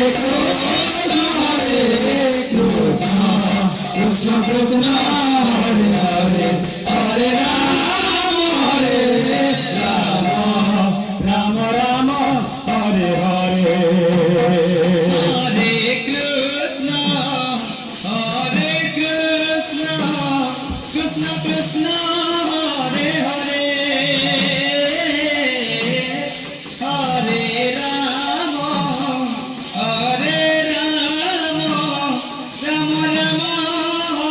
Krishna Krishna Hare Hare Hare Rama Hare Rama Rama Rama Hare Hare Hare Krishna Krishna Krishna Hare Hare Hare Rama Hare Rama Rama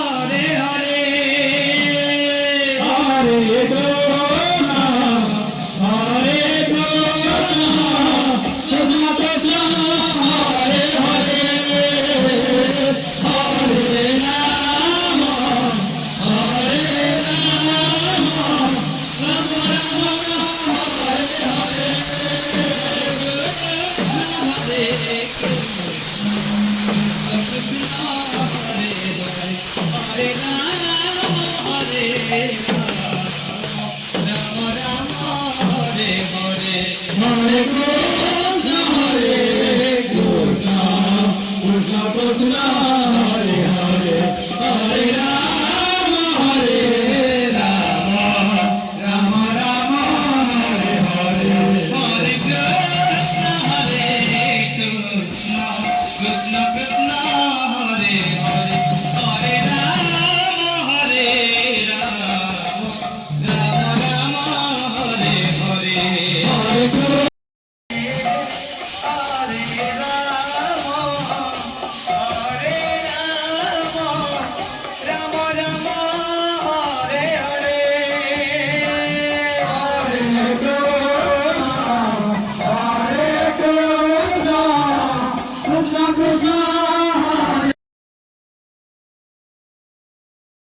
Rama Hare Hare Hare Krishna Krishna Krishna Hare Hare Hare Rama Hare Rama Rama Rama Hare Hare Hare Hare Hare